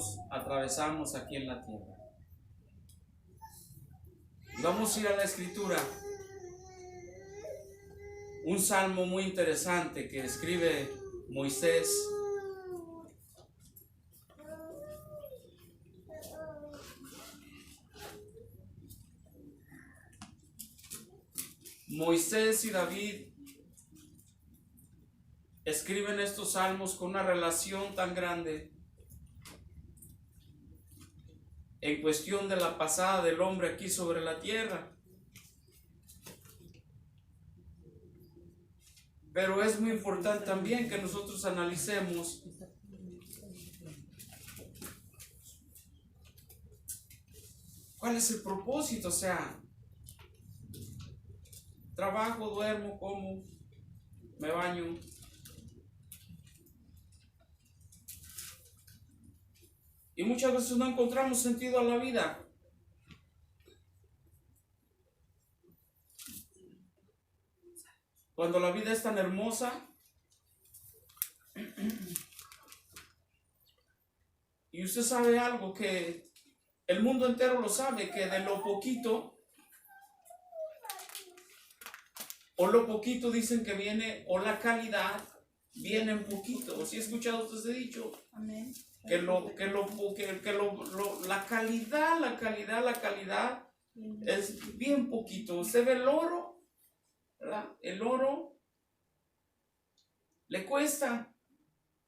nosotros atravesamos aquí en la tierra. Y vamos a ir a la escritura. Un salmo muy interesante que escribe Moisés. Moisés y David escriben estos salmos con una relación tan grande en cuestión de la pasada del hombre aquí sobre la tierra. Pero es muy importante también que nosotros analicemos cuál es el propósito. O sea, trabajo, duermo, como, me baño. Y muchas veces no encontramos sentido a la vida. Cuando la vida es tan hermosa y usted sabe algo que el mundo entero lo sabe, que de lo poquito o lo poquito dicen que viene, o la calidad viene en poquito. ¿Sí he escuchado usted ese dicho? Amén. La calidad es bien poquito. Usted ve el oro, ¿verdad? El oro le cuesta,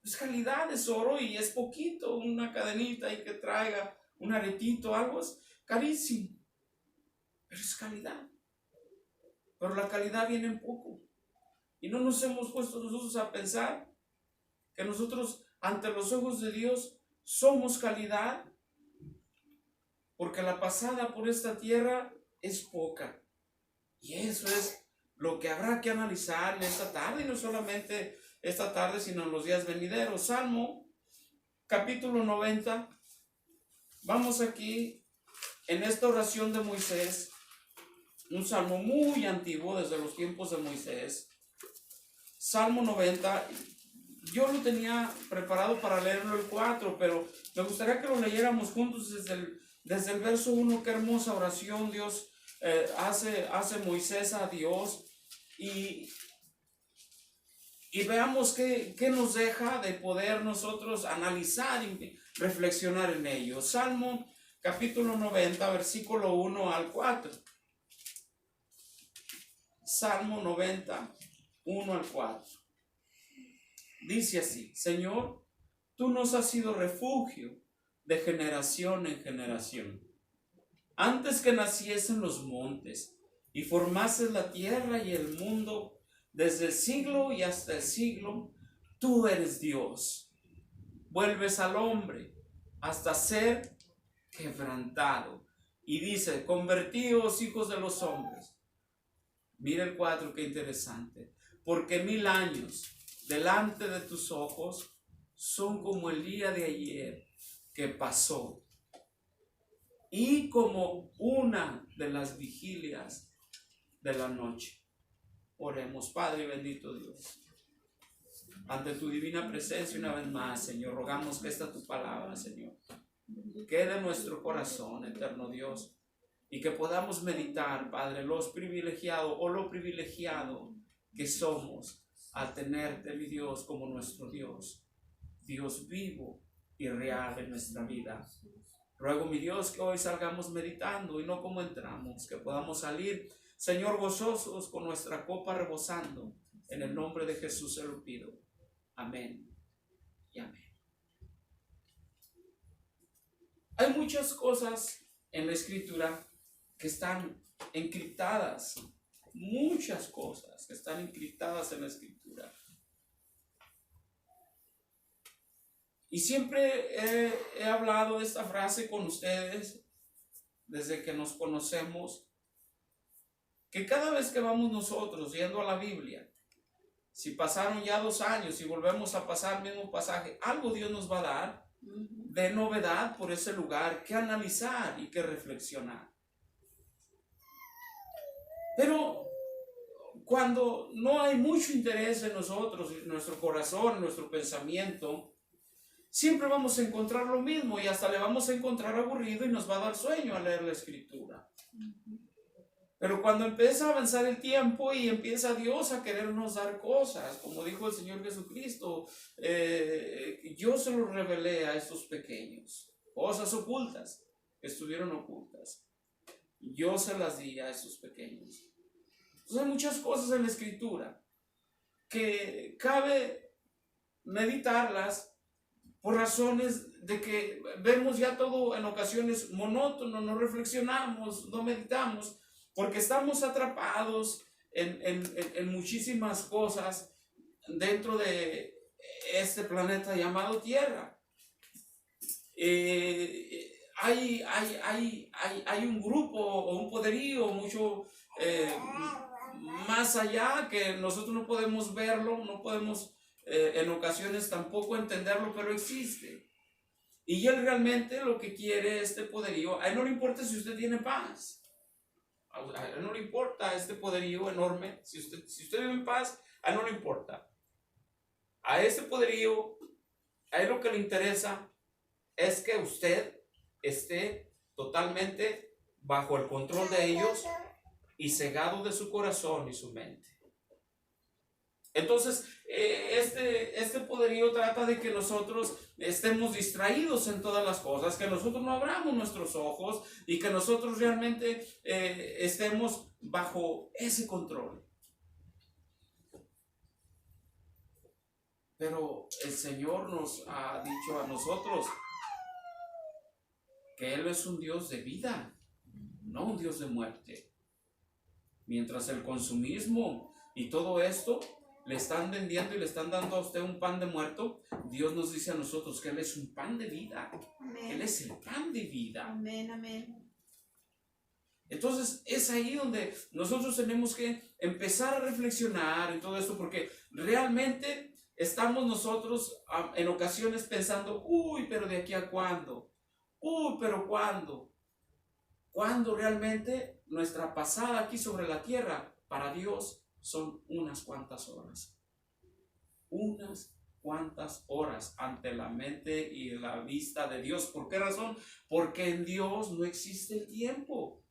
es calidad, es oro y es poquito. Una cadenita y que traiga un aretito, algo es carísimo, pero es calidad. Pero la calidad viene en poco. Y no nos hemos puesto nosotros a pensar que nosotros ante los ojos de Dios somos calidad, porque la pasada por esta tierra es poca. Y eso es lo que habrá que analizar en esta tarde, y no solamente esta tarde, sino en los días venideros. Salmo capítulo 90. Vamos aquí en esta oración de Moisés, un salmo muy antiguo desde los tiempos de Moisés. Salmo 90. Yo lo tenía preparado para leerlo el 4, pero me gustaría que lo leyéramos juntos desde el verso 1. Qué hermosa oración Dios hace Moisés a Dios. Y veamos qué nos deja de poder nosotros analizar y reflexionar en ello. Salmo capítulo 90, versículo 1 al 4. Salmo 90, 1 al 4. Dice así: Señor, tú nos has sido refugio de generación en generación. Antes que naciesen los montes y formases la tierra y el mundo, desde el siglo y hasta el siglo, tú eres Dios. Vuelves al hombre hasta ser quebrantado. Y dice: convertíos, hijos de los hombres. Mira el 4, qué interesante. Porque 1000 años delante de tus ojos son como el día de ayer que pasó, y como una de las vigilias de la noche. Oremos. Padre bendito Dios, ante tu divina presencia una vez más, Señor, rogamos que esta tu palabra, Señor, quede en nuestro corazón, eterno Dios, y que podamos meditar, Padre, lo privilegiado que somos al tenerte, mi Dios, como nuestro Dios, Dios vivo y real en nuestra vida. Ruego, mi Dios, que hoy salgamos meditando y no como entramos, que podamos salir, Señor, gozosos, con nuestra copa rebosando. En el nombre de Jesús se lo pido. Amén y amén. Hay muchas cosas en la Escritura que están encriptadas, muchas cosas que están encriptadas en la Escritura. Y siempre he hablado de esta frase con ustedes desde que nos conocemos, que cada vez que vamos nosotros yendo a la Biblia, si pasaron ya 2 años y volvemos a pasar el mismo pasaje, algo Dios nos va a dar de novedad por ese lugar que analizar y que reflexionar. Pero cuando no hay mucho interés en nosotros, en nuestro corazón, en nuestro pensamiento, siempre vamos a encontrar lo mismo y hasta le vamos a encontrar aburrido y nos va a dar sueño al leer la escritura. Pero cuando empieza a avanzar el tiempo y empieza Dios a querernos dar cosas, como dijo el Señor Jesucristo, yo se los revelé a estos pequeños, cosas ocultas que estuvieron ocultas. Yo se las di a estos pequeños. Entonces hay muchas cosas en la escritura que cabe meditarlas por razones de que vemos ya todo en ocasiones monótono, no reflexionamos, no meditamos, porque estamos atrapados en muchísimas cosas dentro de este planeta llamado Tierra. Hay un grupo o un poderío mucho más allá que nosotros no podemos verlo, no podemos en ocasiones tampoco entenderlo, pero existe. Y él realmente lo que quiere, este poderío, a él no le importa si usted tiene paz. A él no le importa este poderío enorme. Si usted vive en paz, a él no le importa. A este poderío, a él lo que le interesa es que usted esté totalmente bajo el control de ellos y cegado de su corazón y su mente. Entonces, este poderío trata de que nosotros estemos distraídos en todas las cosas, que nosotros no abramos nuestros ojos y que nosotros realmente estemos bajo ese control. Pero el Señor nos ha dicho a nosotros que Él es un Dios de vida, no un Dios de muerte. Mientras el consumismo y todo esto le están vendiendo y le están dando a usted un pan de muerto, Dios nos dice a nosotros que Él es un pan de vida. Amén. Él es el pan de vida. Amén, amén. Entonces es ahí donde nosotros tenemos que empezar a reflexionar en todo esto, porque realmente estamos nosotros en ocasiones pensando, uy, pero ¿de aquí a cuándo? Uy, pero ¿cuándo? Cuando realmente nuestra pasada aquí sobre la tierra para Dios son unas cuantas horas. Unas cuantas horas ante la mente y la vista de Dios. ¿Por qué razón? Porque en Dios no existe el tiempo.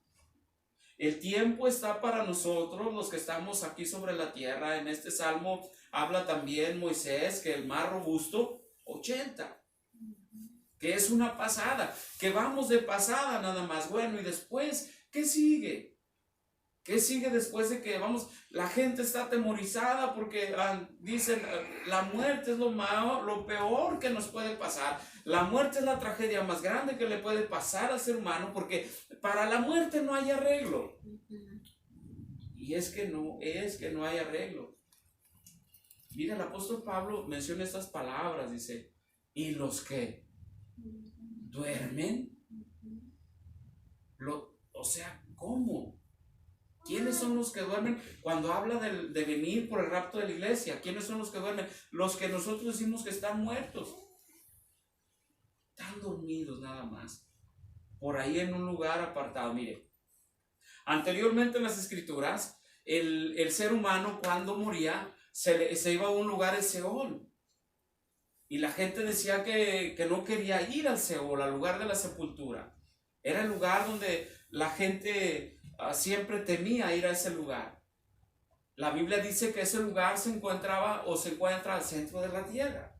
El tiempo está para nosotros, los que estamos aquí sobre la tierra. En este salmo habla también Moisés que el más robusto, 80. Que es una pasada, que vamos de pasada nada más. Bueno, y después, ¿qué sigue? ¿Qué sigue después de que vamos? La gente está atemorizada porque dicen, la muerte es lo peor que nos puede pasar. La muerte es la tragedia más grande que le puede pasar al ser humano, porque para la muerte no hay arreglo. Y es que no hay arreglo. Mira, el apóstol Pablo menciona estas palabras, dice, ¿y los que duermen? O sea, ¿cómo? ¿Quiénes son los que duermen? Cuando habla de venir por el rapto de la iglesia, ¿quiénes son los que duermen? Los que nosotros decimos que están muertos. Están dormidos nada más. Por ahí en un lugar apartado. Mire, anteriormente en las escrituras, el ser humano cuando moría se iba a un lugar, el Seol. Y la gente decía que no quería ir al Seol, al lugar de la sepultura. Era el lugar donde la gente siempre temía ir a ese lugar. La Biblia dice que ese lugar se encuentra al centro de la tierra.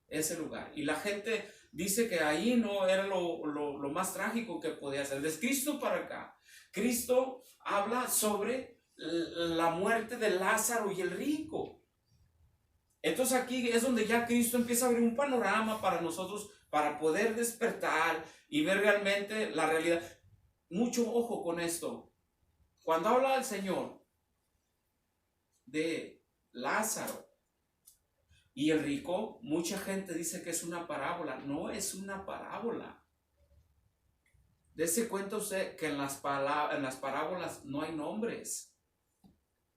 Ese lugar. Y la gente dice que ahí no era lo más trágico que podía ser. Desde Cristo para acá, Cristo habla sobre la muerte de Lázaro y el rico. Entonces aquí es donde ya Cristo empieza a abrir un panorama para nosotros, para poder despertar y ver realmente la realidad. Mucho ojo con esto. Cuando habla el Señor de Lázaro y el rico, mucha gente dice que es una parábola. No es una parábola. Dese cuenta usted que en las parábolas no hay nombres.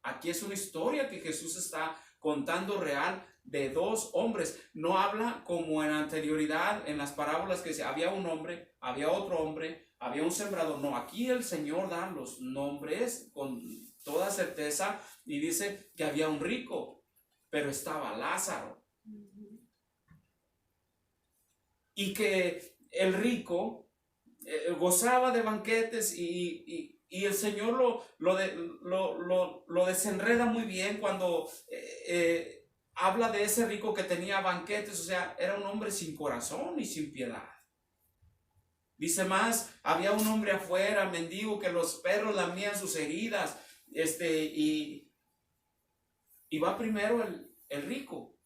Aquí es una historia que Jesús está contando real de dos hombres. No habla como en anterioridad en las parábolas que había un hombre, había otro hombre, había un sembrador. No, aquí el Señor da los nombres con toda certeza y dice que había un rico, pero estaba Lázaro. y que el rico gozaba de banquetes y el Señor lo desenreda muy bien cuando habla de ese rico que tenía banquetes. O sea, era un hombre sin corazón y sin piedad. Dice más, había un hombre afuera, mendigo, que los perros lamían sus heridas. Y va primero el rico.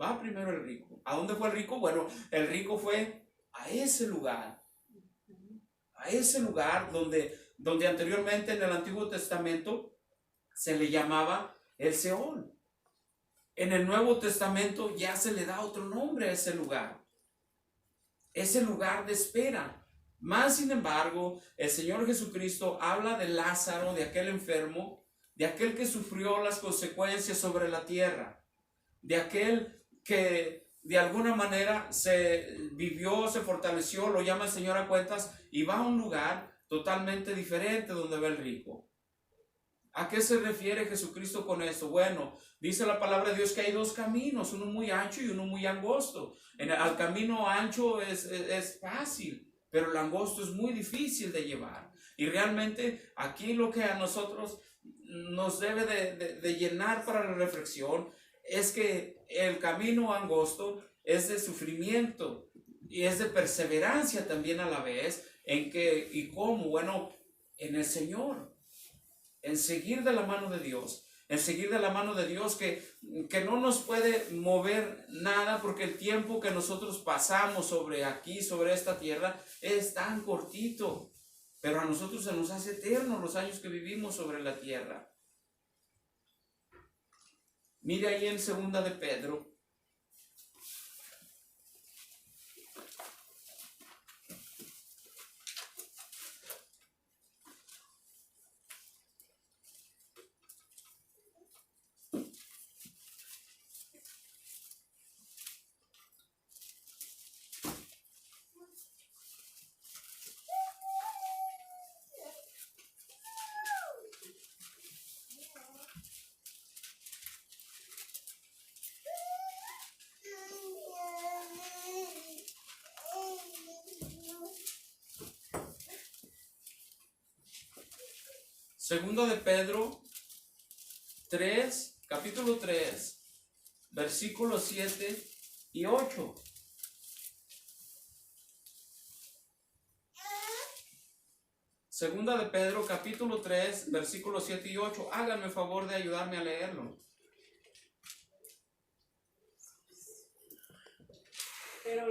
Va primero el rico. ¿A dónde fue el rico? Bueno, el rico fue a ese lugar. A ese lugar donde anteriormente en el Antiguo Testamento se le llamaba el Seol. En el Nuevo Testamento ya se le da otro nombre a ese lugar. Ese lugar de espera. Más sin embargo, el Señor Jesucristo habla de Lázaro, de aquel enfermo, de aquel que sufrió las consecuencias sobre la tierra, de aquel que de alguna manera se vivió, se fortaleció, lo llama el Señor a cuentas y va a un lugar totalmente diferente donde va el rico. ¿A qué se refiere Jesucristo con esto? Bueno, dice la palabra de Dios que hay dos caminos, uno muy ancho y uno muy angosto. Al camino ancho es fácil, pero el angosto es muy difícil de llevar. Y realmente aquí lo que a nosotros nos debe de llenar para la reflexión es que el camino angosto es de sufrimiento y es de perseverancia también a la vez. ¿En qué y cómo? Bueno, en el Señor, en seguir de la mano de Dios, en seguir de la mano de Dios que no nos puede mover nada, porque el tiempo que nosotros pasamos sobre esta tierra, es tan cortito, pero a nosotros se nos hace eterno los años que vivimos sobre la tierra. Mire ahí en 2 de Pedro. Segundo de Pedro 3, capítulo 3, versículos 7 y 8. Segunda de Pedro, capítulo 3, versículos 7 y 8. Háganme favor de ayudarme a leerlo. Pero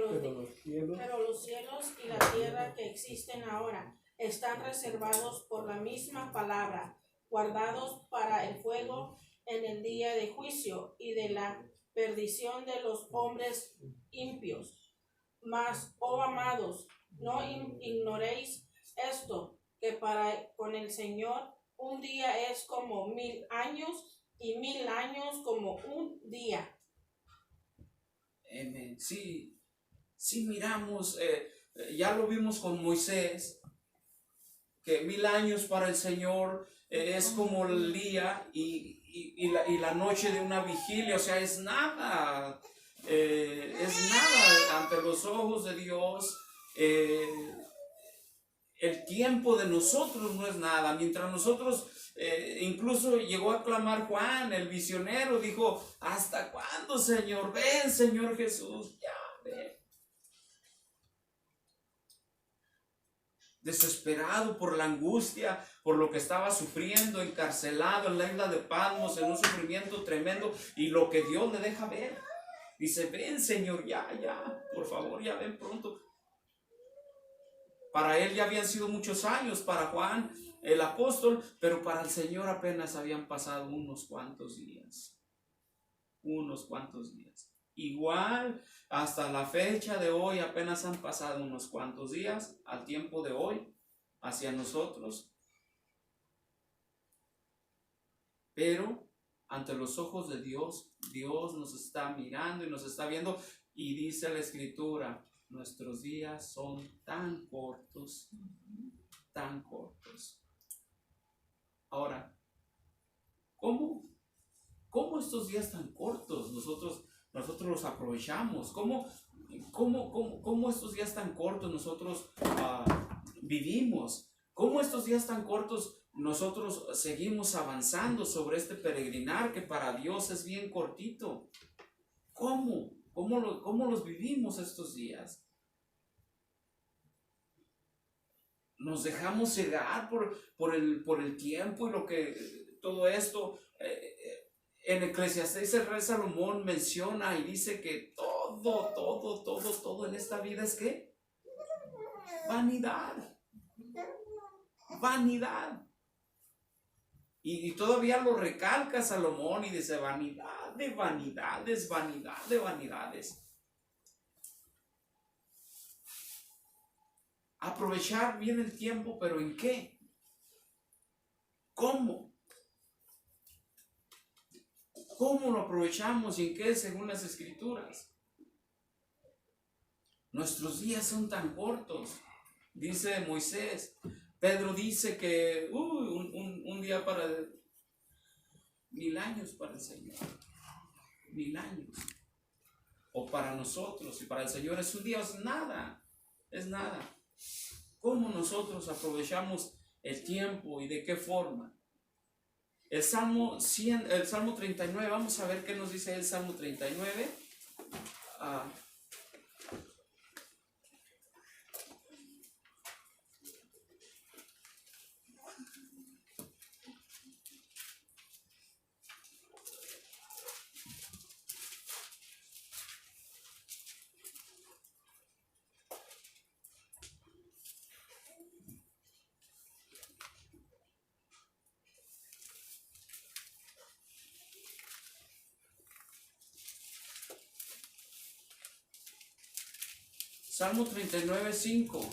los cielos y la tierra que existen ahora están reservados por la misma palabra, guardados para el fuego en el día de juicio y de la perdición de los hombres impios. Mas, oh amados, no ignoréis esto, que con el Señor un día es como 1000 años y 1000 años como un día. Amén. Sí miramos, ya lo vimos con Moisés, que 1000 años para el Señor es como el día y la noche de una vigilia. O sea, es nada ante los ojos de Dios. El tiempo de nosotros no es nada. Mientras nosotros, incluso llegó a clamar Juan, el visionero, dijo: ¿hasta cuándo, Señor? Ven, Señor Jesús, ya ven. Desesperado por la angustia, por lo que estaba sufriendo, encarcelado en la isla de Patmos, en un sufrimiento tremendo, y lo que Dios le deja ver. Dice: ven, Señor, ya, por favor, ya ven pronto. Para él ya habían sido muchos años, para Juan el apóstol, pero para el Señor apenas habían pasado unos cuantos días. Igual, hasta la fecha de hoy apenas han pasado unos cuantos días al tiempo de hoy hacia nosotros. Pero ante los ojos de Dios, Dios nos está mirando y nos está viendo, y dice la Escritura: nuestros días son tan cortos, tan cortos. Ahora, ¿cómo estos días tan cortos nosotros nosotros los aprovechamos. ¿Cómo estos días tan cortos nosotros vivimos? ¿Cómo estos días tan cortos nosotros seguimos avanzando sobre este peregrinar que para Dios es bien cortito? ¿Cómo los vivimos estos días? Nos dejamos cegar por el tiempo y lo que todo esto. En Eclesiastés el rey Salomón menciona y dice que todo en esta vida es ¿qué? Vanidad. Vanidad. Y todavía lo recalca Salomón y dice vanidad de vanidades, vanidad de vanidades. Aprovechar bien el tiempo, pero ¿en qué? ¿Cómo? ¿Cómo lo aprovechamos y en qué según las Escrituras? Nuestros días son tan cortos, dice Moisés. Pedro dice que un día para 1000 años para el Señor. 1000 años. O para nosotros y para el Señor es un día, es nada. Es nada. ¿Cómo nosotros aprovechamos el tiempo y de qué forma? El Salmo 39, vamos a ver qué nos dice el Salmo 39. Salmo 39, 5.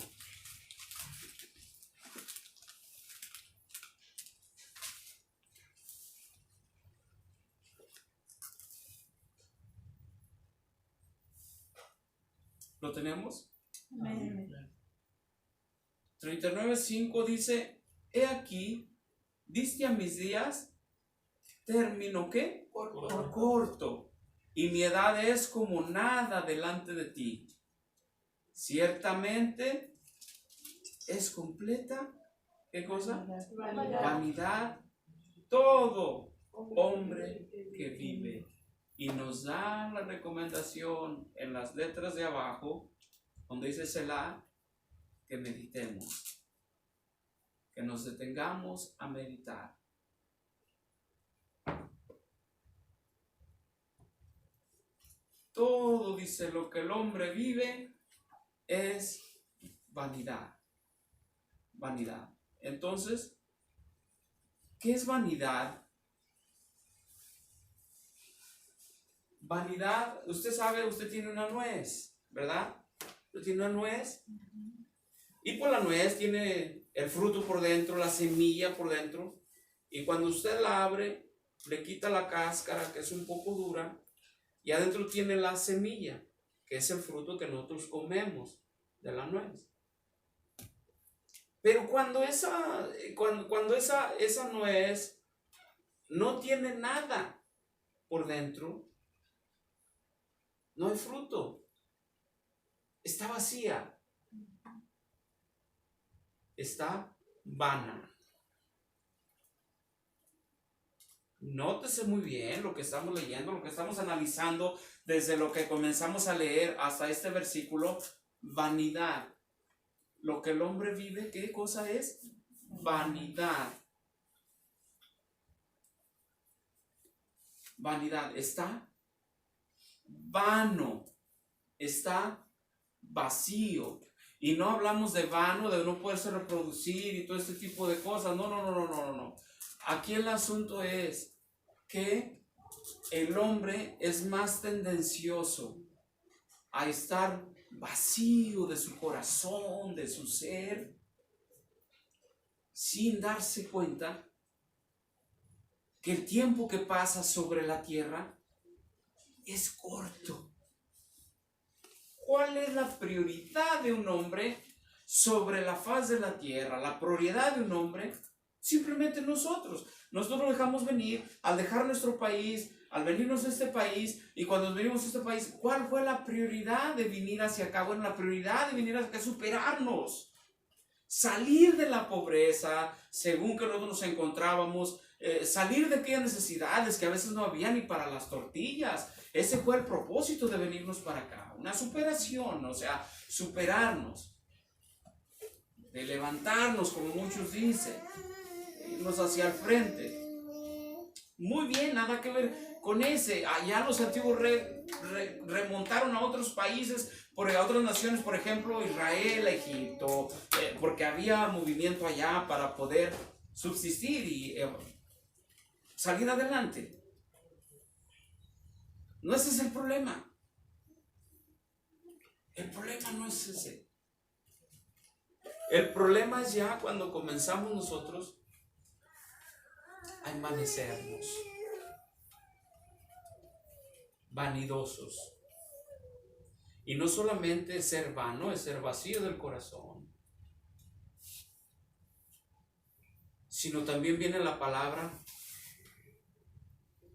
¿Lo tenemos? Amén. 39, 5 dice: He aquí, diste a mis días término ¿qué? Corto, y mi edad es como nada delante de ti. Ciertamente es completa, ¿qué cosa? Vanidad, todo hombre que vive. Y nos da la recomendación en las letras de abajo, donde dice Selah, que meditemos, que nos detengamos a meditar. Todo, dice, lo que el hombre vive es vanidad. Vanidad. Entonces, ¿qué es vanidad? Vanidad, usted sabe, usted tiene una nuez, ¿verdad? Usted tiene una nuez. Y por la nuez tiene el fruto por dentro, la semilla por dentro. Y cuando usted la abre, le quita la cáscara, que es un poco dura, y adentro tiene la semilla, que es el fruto que nosotros comemos de la nuez. Pero cuando esa nuez no tiene nada por dentro, no hay fruto, está vacía, está vana. Nótese muy bien lo que estamos leyendo, lo que estamos analizando desde lo que comenzamos a leer hasta este versículo. Vanidad. Lo que el hombre vive, ¿qué cosa es? Vanidad. Vanidad. Está vano. Está vacío. Y no hablamos de vano, de no poderse reproducir y todo este tipo de cosas. No. Aquí el asunto es que el hombre es más tendencioso a estar vacío de su corazón, de su ser, sin darse cuenta que el tiempo que pasa sobre la tierra es corto. ¿Cuál es la prioridad de un hombre sobre la faz de la tierra? La prioridad de un hombre, simplemente nosotros. Nosotros lo dejamos venir, al dejar nuestro país, al venirnos a este país, y cuando venimos a este país, ¿cuál fue la prioridad de venir hacia acá? Bueno, la prioridad de venir hacia acá es superarnos, salir de la pobreza, según que nosotros nos encontrábamos, salir de aquellas necesidades que a veces no había ni para las tortillas. Ese fue el propósito de venirnos para acá, una superación, o sea, superarnos, de levantarnos, como muchos dicen, irnos hacia el frente. Muy bien, nada que ver con ese. Allá los antiguos remontaron a otros países, a otras naciones, por ejemplo, Israel, Egipto, porque había movimiento allá para poder subsistir y salir adelante. No ese es el problema. El problema no es ese. El problema es ya cuando comenzamos nosotros a envanecernos, vanidosos. Y no solamente ser vano, es ser vacío del corazón, sino también viene la palabra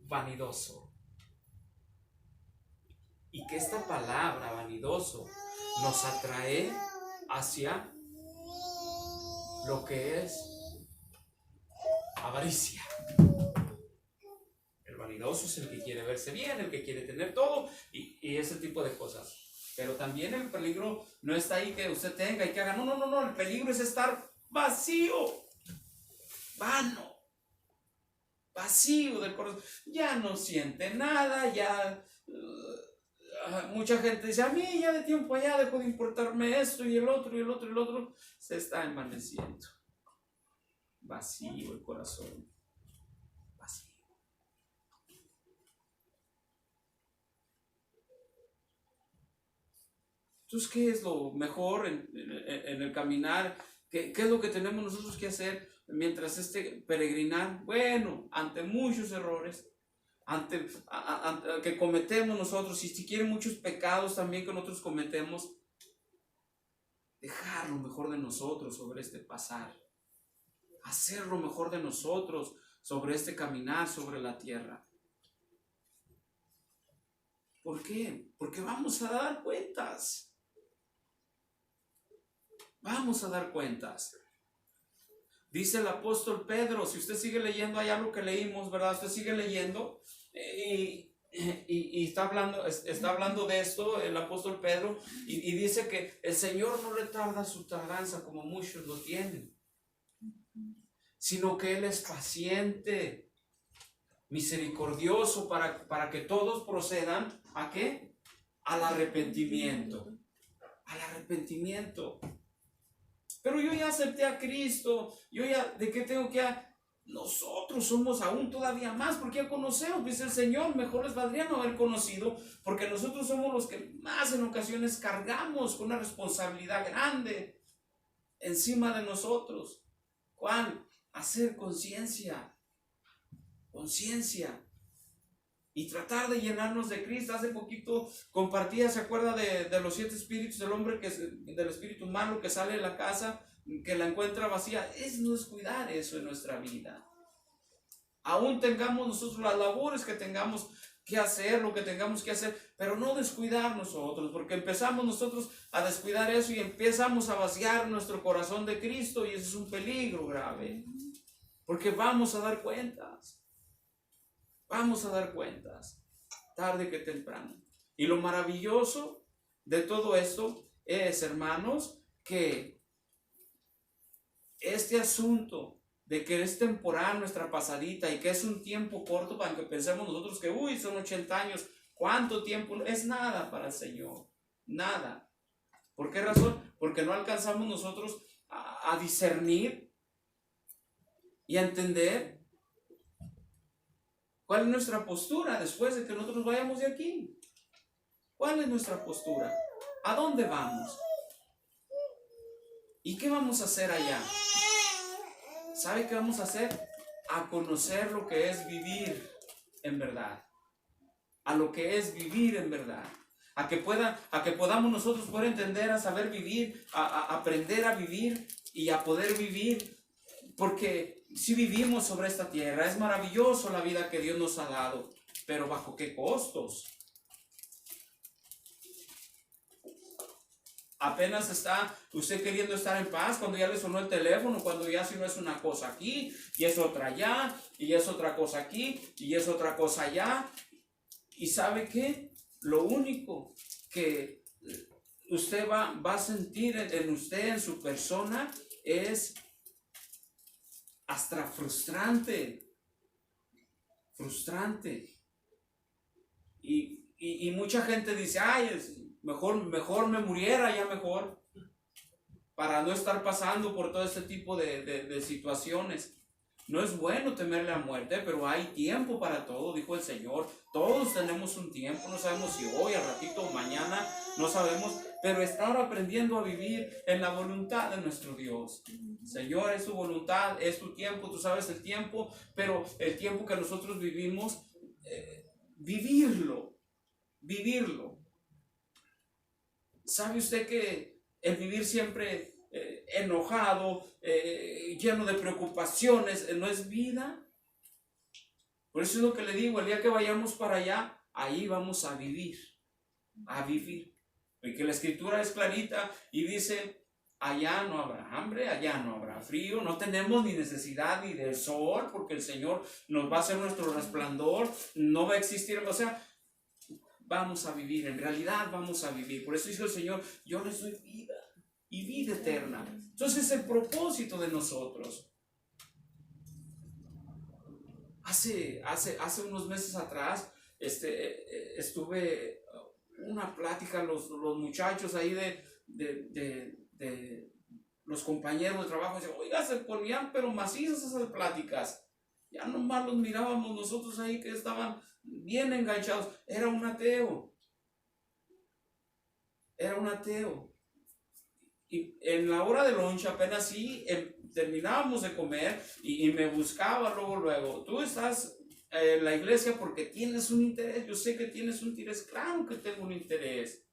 vanidoso. Y que esta palabra vanidoso nos atrae hacia lo que es avaricia. El vanidoso es el que quiere verse bien, el que quiere tener todo y ese tipo de cosas. Pero también el peligro no está ahí que usted tenga y que haga. No. El peligro es estar vacío, vano, vacío del corazón. Ya no siente nada, ya... mucha gente dice, a mí ya de tiempo allá dejó de importarme esto y el otro, se está envaneciendo. Vacío el corazón, vacío. Entonces, ¿qué es lo mejor en el caminar? ¿Qué es lo que tenemos nosotros que hacer mientras peregrinar? Bueno, ante muchos errores, ante que cometemos nosotros, y si quieren muchos pecados también que nosotros cometemos, dejar lo mejor de nosotros sobre este pasar, hacer lo mejor de nosotros sobre este caminar sobre la tierra. ¿Por qué? Porque vamos a dar cuentas. Vamos a dar cuentas. Dice el apóstol Pedro, si usted sigue leyendo allá lo que leímos, ¿verdad? Usted sigue leyendo y está hablando de esto el apóstol Pedro y dice que el Señor no retarda su tardanza como muchos lo tienen, sino que Él es paciente, misericordioso para que todos procedan ¿a qué? Al arrepentimiento. Al arrepentimiento. Pero yo ya acepté a Cristo, ¿de qué tengo que? Nosotros somos aún todavía más, porque ya conocemos, dice el Señor, mejor les valdría no haber conocido, porque nosotros somos los que más en ocasiones cargamos con una responsabilidad grande encima de nosotros. ¿Cuál? Hacer conciencia y tratar de llenarnos de Cristo. Hace poquito compartía, ¿se acuerda de los 7 espíritus del hombre, del espíritu malo que sale de la casa, que la encuentra vacía? No es cuidar eso en nuestra vida. Aún tengamos nosotros las labores que tengamos que hacer, lo que tengamos que hacer, pero no descuidar nosotros, porque empezamos nosotros a descuidar eso y empezamos a vaciar nuestro corazón de Cristo, y eso es un peligro grave, porque vamos a dar cuentas. Vamos a dar cuentas, tarde que temprano. Y lo maravilloso de todo esto es, hermanos, que este asunto de que es temporal nuestra pasadita y que es un tiempo corto para que pensemos nosotros que, son 80 años, ¿cuánto tiempo? Es nada para el Señor, nada. ¿Por qué razón? Porque no alcanzamos nosotros a discernir y a entender ¿cuál es nuestra postura después de que nosotros vayamos de aquí? ¿Cuál es nuestra postura? ¿A dónde vamos? ¿Y qué vamos a hacer allá? ¿Sabe qué vamos a hacer? A conocer lo que es vivir en verdad. A lo que es vivir en verdad. A que podamos nosotros poder entender, a saber vivir, a aprender a vivir y a poder vivir. Porque si vivimos sobre esta tierra, es maravilloso la vida que Dios nos ha dado. pero ¿bajo qué costos? Apenas está usted queriendo estar en paz cuando ya le sonó el teléfono, cuando ya si no es una cosa aquí, y es otra allá, y es otra cosa aquí, y es otra cosa allá. ¿Y sabe qué? Lo único que usted va a sentir en usted, en su persona, es hasta frustrante. Y mucha gente dice, ay, mejor me muriera, ya mejor, para no estar pasando por todo este tipo de situaciones. No es bueno temerle a muerte, pero hay tiempo para todo, dijo el Señor. Todos tenemos un tiempo, no sabemos si hoy, al ratito, mañana, no sabemos, pero estar aprendiendo a vivir en la voluntad de nuestro Dios. Señor, es tu voluntad, es tu tiempo, tú sabes el tiempo, pero el tiempo que nosotros vivimos, vivirlo. ¿Sabe usted que el vivir siempre enojado, lleno de preocupaciones, no es vida? Por eso es lo que le digo, el día que vayamos para allá, ahí vamos a vivir. Porque la escritura es clarita y dice, allá no habrá hambre, allá no habrá frío, no tenemos ni necesidad ni del sol, porque el Señor nos va a hacer nuestro resplandor, no va a existir, o sea, vamos a vivir, en realidad vamos a vivir. Por eso dice el Señor, yo les doy vida y vida eterna. Entonces es el propósito de nosotros. Hace unos meses atrás estuve una plática, los muchachos ahí de los compañeros de trabajo, decían, oiga, se ponían pero macizas esas pláticas. Ya nomás los mirábamos nosotros ahí que estaban bien enganchados. Era un ateo. Y en la hora de lunch apenas sí terminábamos de comer y me buscaba luego. Tú estás en la iglesia porque tienes un interés. Yo sé que tienes un interés. Claro que tengo un interés.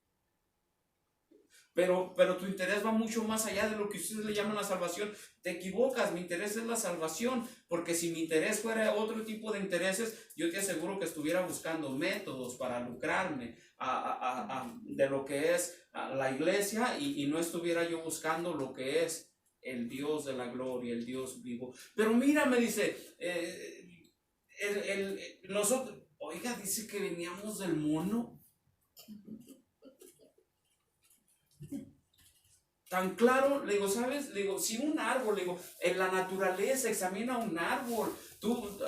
Pero tu interés va mucho más allá de lo que ustedes le llaman la salvación. Te equivocas, mi interés es la salvación, porque si mi interés fuera otro tipo de intereses, yo te aseguro que estuviera buscando métodos para lucrarme de lo que es la iglesia y no estuviera yo buscando lo que es el Dios de la gloria, el Dios vivo. Pero mira, me dice, nosotros, oiga, dice que veníamos del mono. Tan claro, le digo, ¿sabes? Le digo, si un árbol, le digo, en la naturaleza, examina un árbol.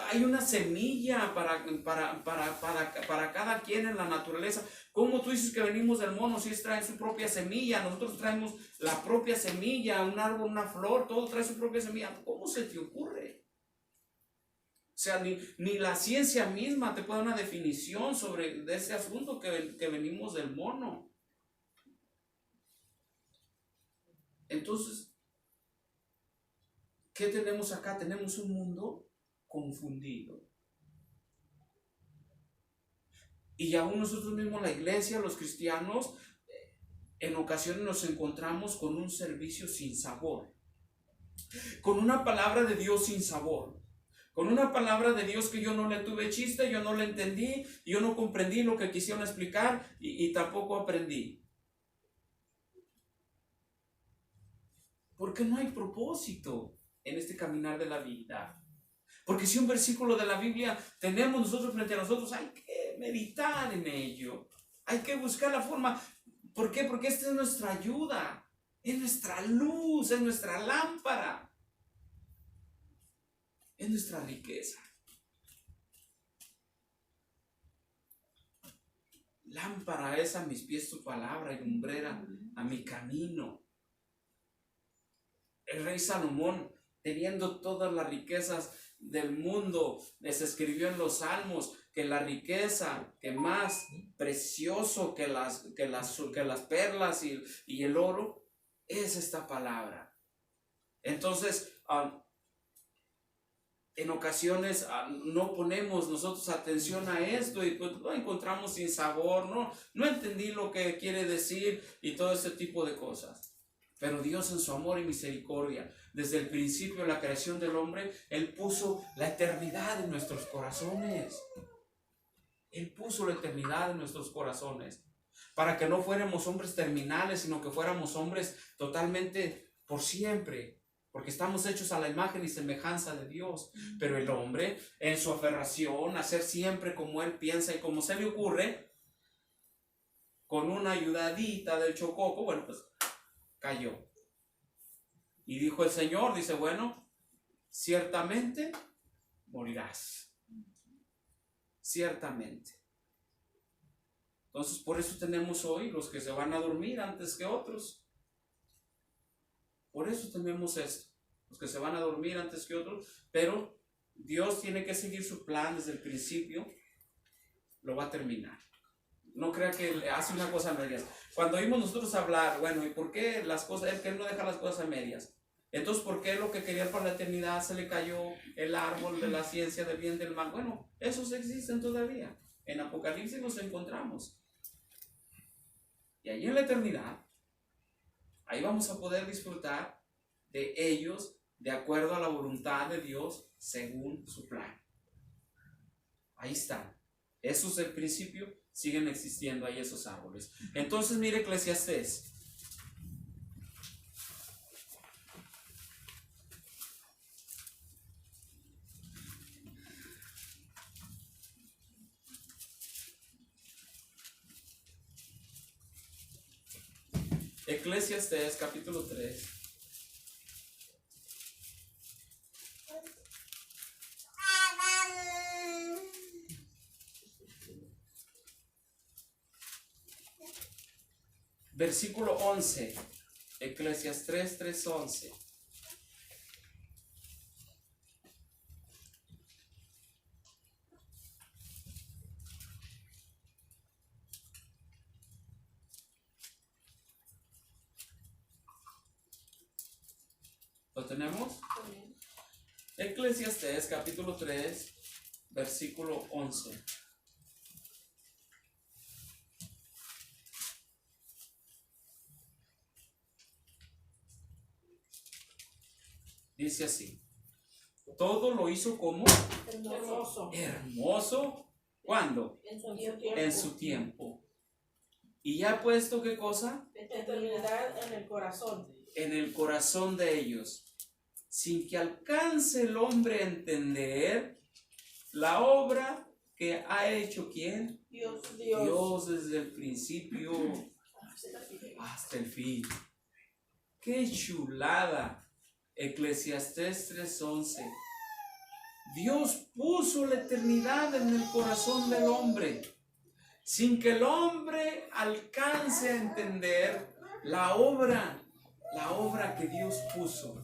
Hay una semilla para cada quien en la naturaleza. ¿Cómo tú dices que venimos del mono si ellos traen su propia semilla? Nosotros traemos la propia semilla, un árbol, una flor, todo trae su propia semilla. ¿Cómo se te ocurre? O sea, ni la ciencia misma te puede dar una definición de ese asunto que venimos del mono. Entonces, ¿qué tenemos acá? Tenemos un mundo confundido. Y aún nosotros mismos, la iglesia, los cristianos, en ocasiones nos encontramos con un servicio sin sabor, con una palabra de Dios sin sabor, con una palabra de Dios que yo no le tuve chiste, yo no le entendí, yo no comprendí lo que quisieron explicar y tampoco aprendí. Porque no hay propósito en este caminar de la vida. Porque si un versículo de la Biblia tenemos nosotros frente a nosotros, hay que meditar en ello. Hay que buscar la forma. ¿Por qué? Porque esta es nuestra ayuda, es nuestra luz, es nuestra lámpara, es nuestra riqueza. Lámpara es a mis pies tu palabra y lumbrera a mi camino. El rey Salomón, teniendo todas las riquezas del mundo, les escribió en los Salmos que la riqueza que más precioso que las perlas y el oro es esta palabra. Entonces, en ocasiones no ponemos nosotros atención a esto y pues lo encontramos sin sabor, no entendí lo que quiere decir y todo ese tipo de cosas. Pero Dios en su amor y misericordia, desde el principio de la creación del hombre, Él puso la eternidad en nuestros corazones. Él puso la eternidad en nuestros corazones para que no fuéramos hombres terminales, sino que fuéramos hombres totalmente por siempre, porque estamos hechos a la imagen y semejanza de Dios. Pero el hombre, en su aferración a ser siempre como él piensa y como se le ocurre, con una ayudadita del chococo, bueno, pues cayó. Y dijo el Señor, dice, bueno, ciertamente morirás. Ciertamente. Entonces, por eso tenemos hoy los que se van a dormir antes que otros. Por eso tenemos esto. Los que se van a dormir antes que otros. Pero Dios tiene que seguir su plan desde el principio. Lo va a terminar. No crea que hace una cosa a medias. Cuando oímos nosotros hablar, bueno, ¿y por qué las cosas? Él no deja las cosas a medias. Entonces, ¿por qué lo que quería para la eternidad se le cayó el árbol de la ciencia del bien y del mal? Bueno, esos existen todavía. En Apocalipsis los encontramos. Y ahí en la eternidad, ahí vamos a poder disfrutar de ellos de acuerdo a la voluntad de Dios según su plan. Ahí están. Esos del principio siguen existiendo ahí esos árboles. Entonces mire Eclesiastés. Eclesiastés capítulo 3. Versículo 11. Eclesiastés 3:11. ¿Lo tenemos? Eclesiastés capítulo 3, versículo 11. Dice así: todo lo hizo como hermoso. ¿Cuándo? En su tiempo. Y ya ha puesto ¿qué cosa? Eternidad en el corazón. En el corazón de ellos, sin que alcance el hombre a entender la obra que ha hecho ¿quién? Dios desde el principio hasta el fin. ¡Qué chulada! Eclesiastés 3:11. Dios puso la eternidad en el corazón del hombre, sin que el hombre alcance a entender la obra que Dios puso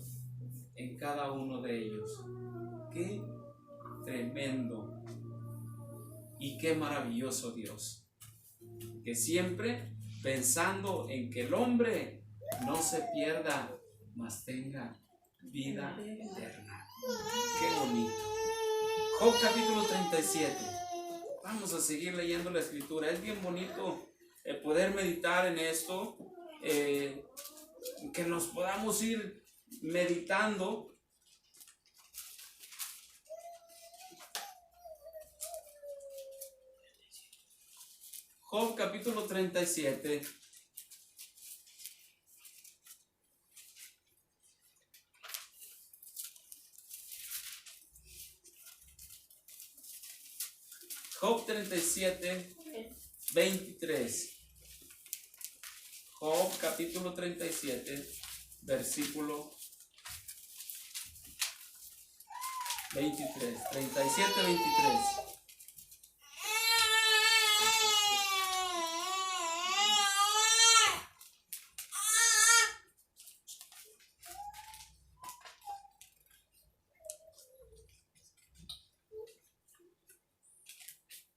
en cada uno de ellos. ¡Qué tremendo! Y qué maravilloso Dios, que siempre pensando en que el hombre no se pierda, mas tenga vida eterna. ¡Qué bonito! Job capítulo 37. Vamos a seguir leyendo la escritura. Es bien bonito poder meditar en esto, que nos podamos ir meditando. Job capítulo 37. Job 37, 23. Job capítulo 37, versículo 23. 37, 23.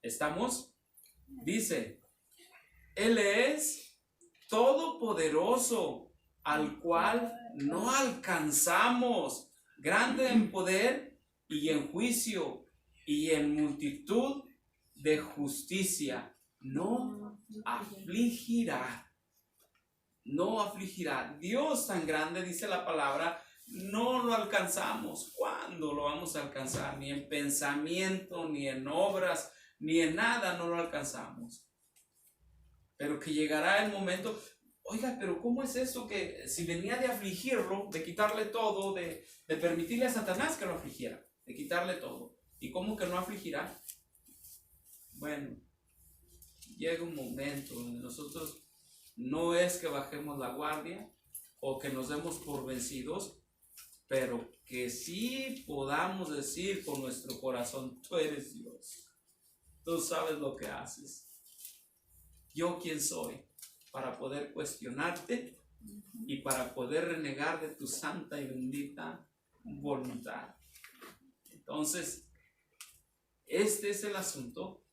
¿Estamos? Dice, Él es todopoderoso, al cual no alcanzamos, grande en poder y en juicio y en multitud de justicia. No afligirá. No afligirá. Dios tan grande, dice la palabra, no lo alcanzamos. ¿Cuándo lo vamos a alcanzar? Ni en pensamiento, ni en obras, ni en nada no lo alcanzamos. Pero que llegará el momento, oiga, pero ¿cómo es eso que si venía de afligirlo, de quitarle todo, de permitirle a Satanás que lo afligiera, de quitarle todo? ¿Y cómo que no afligirá? Bueno, llega un momento donde nosotros no es que bajemos la guardia o que nos demos por vencidos, pero que sí podamos decir con nuestro corazón, tú eres Dios, tú sabes lo que haces. ¿Yo quién soy para poder cuestionarte y para poder renegar de tu santa y bendita voluntad? Entonces, este es el asunto,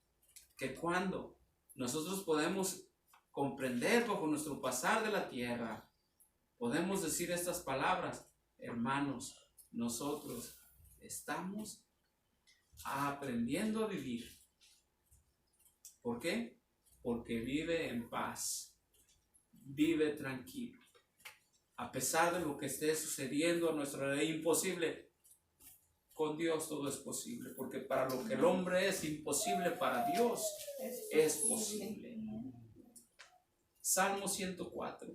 que cuando nosotros podemos comprender bajo nuestro pasar de la tierra, podemos decir estas palabras: hermanos, nosotros estamos aprendiendo a vivir. ¿Por qué? Porque vive en paz, vive tranquilo. A pesar de lo que esté sucediendo a nuestro alrededor, imposible, con Dios todo es posible, porque para lo que el hombre es imposible, para Dios es posible. Salmo 104.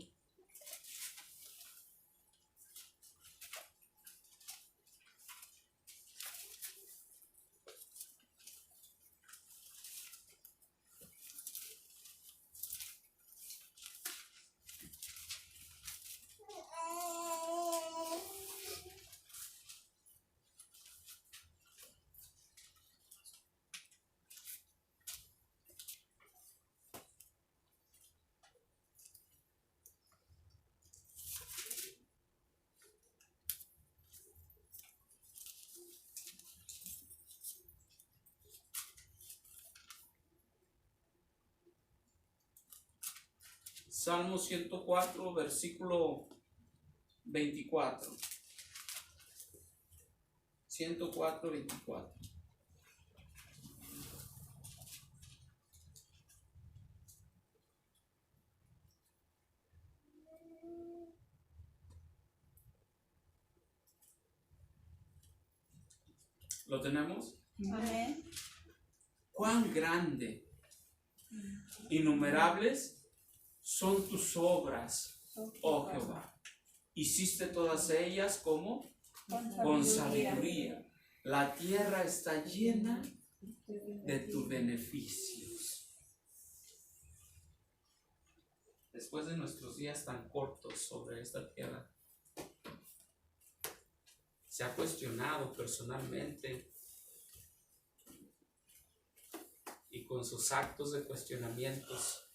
Salmo 104, versículo 24. 104, 24. ¿Lo tenemos? Amén. Cuán grande, innumerables son tus obras, oh Jehová. Hiciste todas ellas como con sabiduría. La tierra está llena de tus beneficios. Después de nuestros días tan cortos sobre esta tierra, se ha cuestionado personalmente y con sus actos de cuestionamientos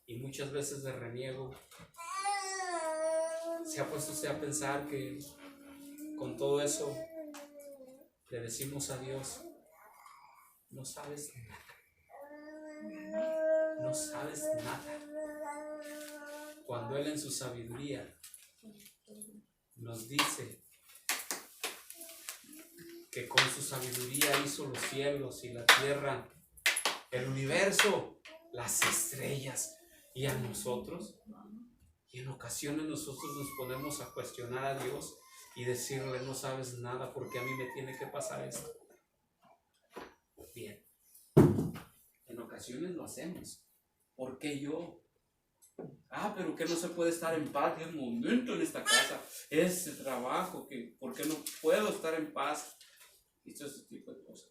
y muchas veces de reniego, se ha puesto usted a pensar que con todo eso le decimos a Dios: no sabes nada, no sabes nada, cuando Él en su sabiduría nos dice que con su sabiduría hizo los cielos y la tierra, el universo, las estrellas, y a nosotros. Y en ocasiones nosotros nos ponemos a cuestionar a Dios y decirle: no sabes nada, porque a mí me tiene que pasar esto. Bien, en ocasiones lo hacemos. ¿Por qué yo? Pero que no se puede estar en paz en un momento en esta casa, ese trabajo, que ¿por qué no puedo estar en paz? Y todo ese tipo de cosas.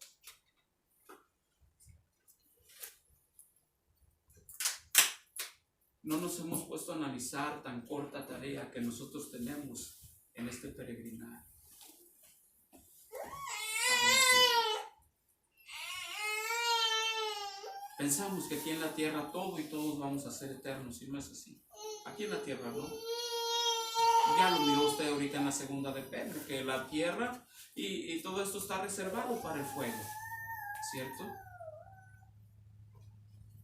No nos hemos puesto a analizar tan corta tarea que nosotros tenemos en este peregrinar. Pensamos que aquí en la tierra todo y todos vamos a ser eternos, y no es así. Aquí en la tierra no. Ya lo miró usted ahorita en la segunda de Pedro, que la tierra y todo esto está reservado para el fuego, ¿cierto?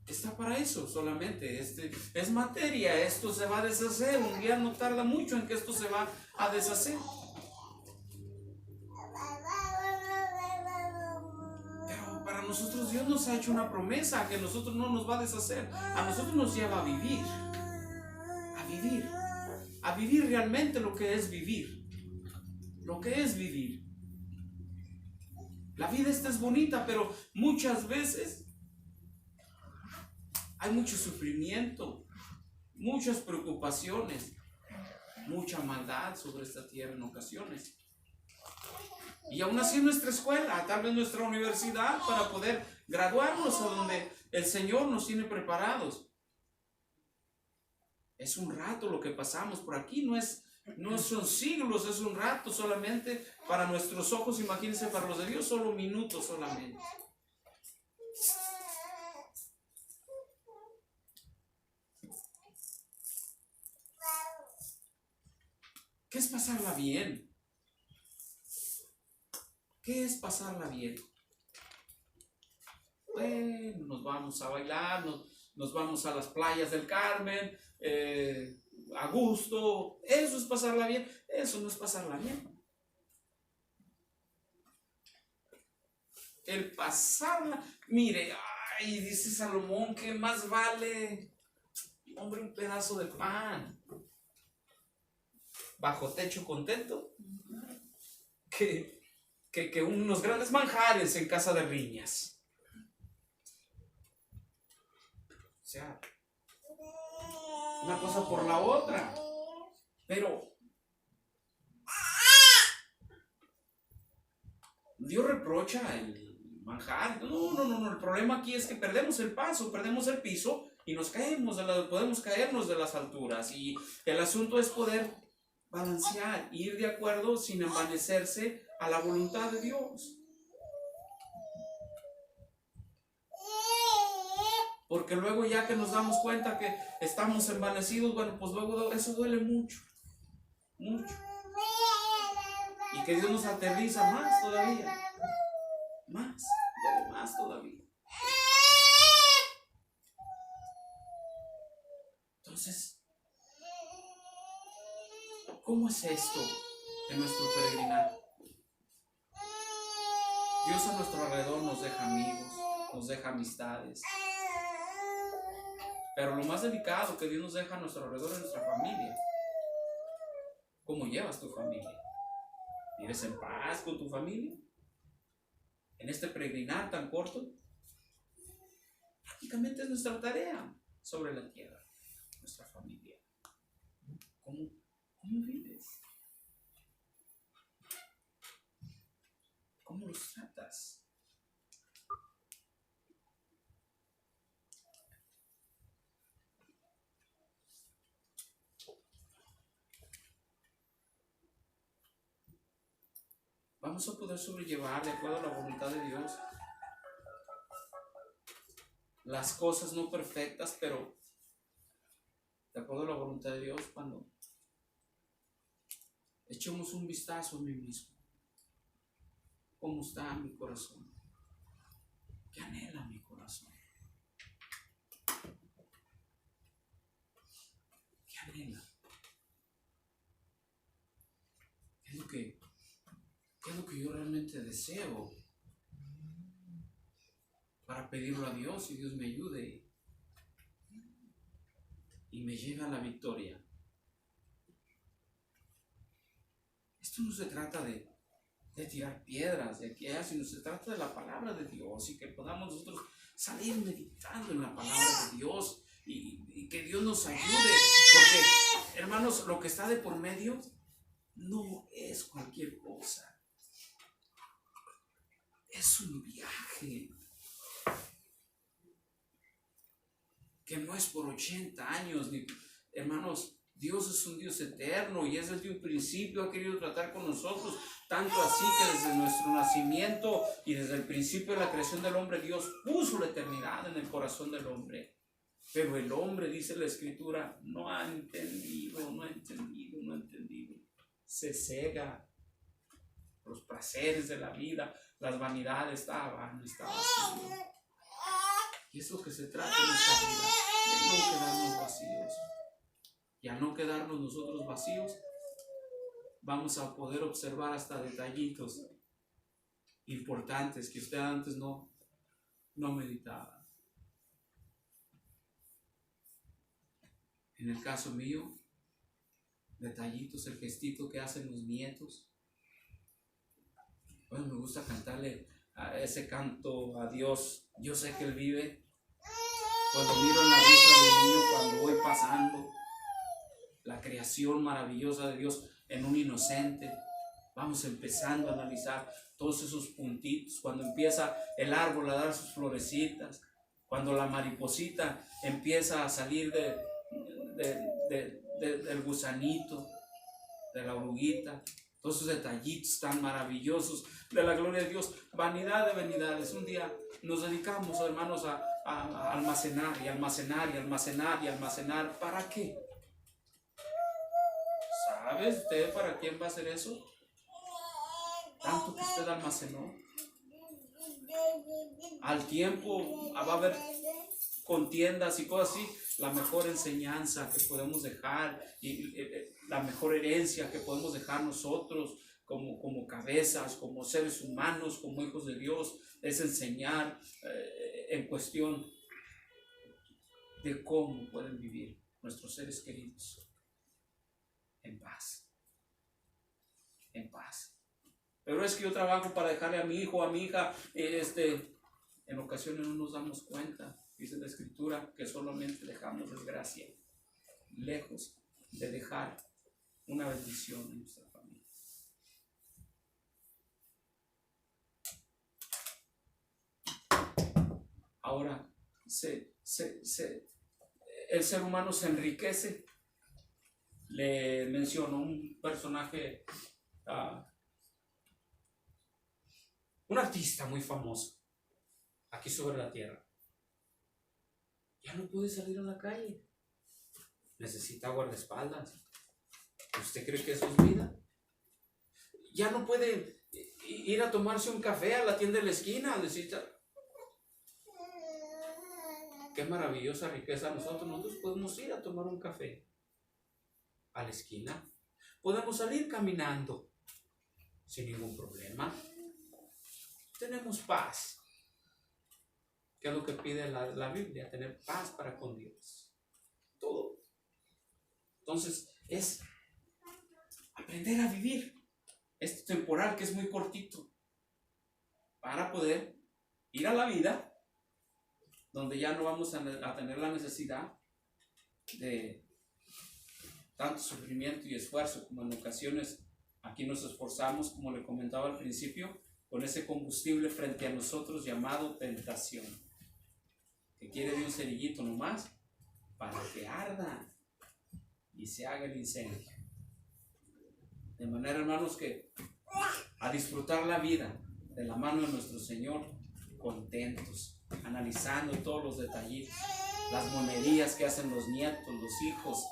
Está para eso solamente. Es materia, esto se va a deshacer. Un día no tarda mucho en que esto se va a deshacer. Pero para nosotros Dios nos ha hecho una promesa que nosotros no nos va a deshacer. A nosotros nos lleva a vivir. A vivir realmente lo que es vivir. Lo que es vivir. La vida esta es bonita, pero muchas veces hay mucho sufrimiento, muchas preocupaciones, mucha maldad sobre esta tierra en ocasiones. Y aún así nuestra escuela, tal vez nuestra universidad, para poder graduarnos a donde el Señor nos tiene preparados. Es un rato lo que pasamos por aquí, no son siglos, es un rato solamente para nuestros ojos. Imagínense, para los de Dios solo minutos solamente. ¿Qué es pasarla bien? ¿Qué es pasarla bien? Bueno, nos vamos a bailar, nos vamos a las playas del Carmen, a gusto. Eso es pasarla bien. Eso no es pasarla bien. El pasarla, mire, ay, dice Salomón, que más vale, hombre, un pedazo de pan bajo techo contento que unos grandes manjares en casa de riñas. O sea, una cosa por la otra. Pero Dios reprocha el manjar. No. El problema aquí es que perdemos el paso, perdemos el piso y nos caemos, podemos caernos de las alturas. Y el asunto es poder balancear, ir de acuerdo sin envanecerse a la voluntad de Dios. Porque luego, ya que nos damos cuenta que estamos envanecidos, bueno, pues luego eso duele mucho, mucho. Y que Dios nos aterriza más todavía, duele más todavía. Entonces, ¿cómo es esto de nuestro peregrinar? Dios a nuestro alrededor nos deja amigos, nos deja amistades. Pero lo más delicado que Dios nos deja a nuestro alrededor es nuestra familia. ¿Cómo llevas tu familia? ¿Vives en paz con tu familia? En este peregrinar tan corto, prácticamente es nuestra tarea sobre la tierra, nuestra familia. ¿Cómo vives? ¿Cómo los tratas? Vamos a poder sobrellevar, de acuerdo a la voluntad de Dios, las cosas no perfectas, pero de acuerdo a la voluntad de Dios, cuando echemos un vistazo a mí mismo. ¿Cómo está mi corazón? ¿Qué anhela mi corazón? ¿Qué anhela? ¿Qué es lo que yo realmente deseo? Para pedirlo a Dios y Dios me ayude y me lleve a la victoria. Esto no se trata de tirar piedras de aquí allá, sino se trata de la palabra de Dios y que podamos nosotros salir meditando en la palabra de Dios y que Dios nos ayude, porque, hermanos, lo que está de por medio no es cualquier cosa, es un viaje que no es por 80 años, hermanos. Dios es un Dios eterno y desde un principio ha querido tratar con nosotros, tanto así que desde nuestro nacimiento y desde el principio de la creación del hombre, Dios puso la eternidad en el corazón del hombre. Pero el hombre, dice la Escritura, no ha entendido. Se cega los placeres de la vida, las vanidades, está vacío. Y es lo que se trata en esta vida, de no quedarnos vacíos. Y al no quedarnos nosotros vacíos, vamos a poder observar hasta detallitos importantes que usted antes no meditaba. En el caso mío, detallitos, el gestito que hacen los nietos. Bueno, me gusta cantarle a ese canto a Dios. Yo sé que Él vive. Cuando miro en la risa del niño, cuando voy pasando la creación maravillosa de Dios en un inocente, vamos empezando a analizar todos esos puntitos. Cuando empieza el árbol a dar sus florecitas, cuando la mariposita empieza a salir del gusanito, de la oruguita, todos esos detallitos tan maravillosos de la gloria de Dios. Vanidad de vanidades. Un día nos dedicamos, hermanos, a almacenar y almacenar y almacenar y almacenar. ¿Para qué? ¿Sabe usted para quién va a hacer eso? Tanto que usted almacenó. Al tiempo va a haber contiendas y cosas así. La mejor enseñanza que podemos dejar y la mejor herencia que podemos dejar nosotros como cabezas, como seres humanos, como hijos de Dios, es enseñar en cuestión de cómo pueden vivir nuestros seres queridos en paz. En paz. Pero es que yo trabajo para dejarle a mi hijo, a mi hija, en ocasiones no nos damos cuenta. Dice la Escritura que solamente dejamos desgracia, lejos de dejar una bendición en nuestra familia. Ahora, el ser humano se enriquece. Le menciono un personaje, un artista muy famoso aquí sobre la tierra. Ya no puede salir a la calle. Necesita guardaespaldas. ¿Usted cree que eso es vida? Ya no puede ir a tomarse un café a la tienda de la esquina. Necesita... Qué maravillosa riqueza. Nosotros podemos ir a tomar un café a la esquina. Podemos salir caminando sin ningún problema. Tenemos paz. ¿Qué es lo que pide la Biblia? Tener paz para con Dios. Todo. Entonces, es aprender a vivir este temporal que es muy cortito para poder ir a la vida donde ya no vamos a tener la necesidad de tanto sufrimiento y esfuerzo como en ocasiones aquí nos esforzamos, como le comentaba al principio, con ese combustible frente a nosotros llamado tentación, que quiere de un cerillito nomás para que arda y se haga el incendio. De manera, hermanos, que a disfrutar la vida de la mano de nuestro Señor, contentos, analizando todos los detallitos, las monerías que hacen los nietos, los hijos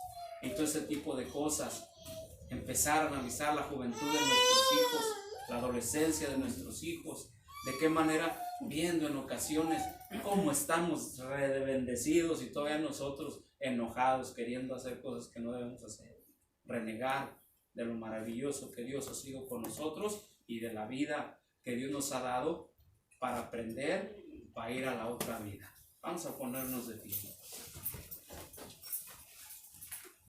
y todo ese tipo de cosas. Empezar a analizar la juventud de nuestros hijos, la adolescencia de nuestros hijos, de qué manera, viendo en ocasiones cómo estamos bendecidos y todavía nosotros enojados, queriendo hacer cosas que no debemos hacer, renegar de lo maravilloso que Dios ha sido con nosotros y de la vida que Dios nos ha dado para aprender, para ir a la otra vida. Vamos a ponernos de pie.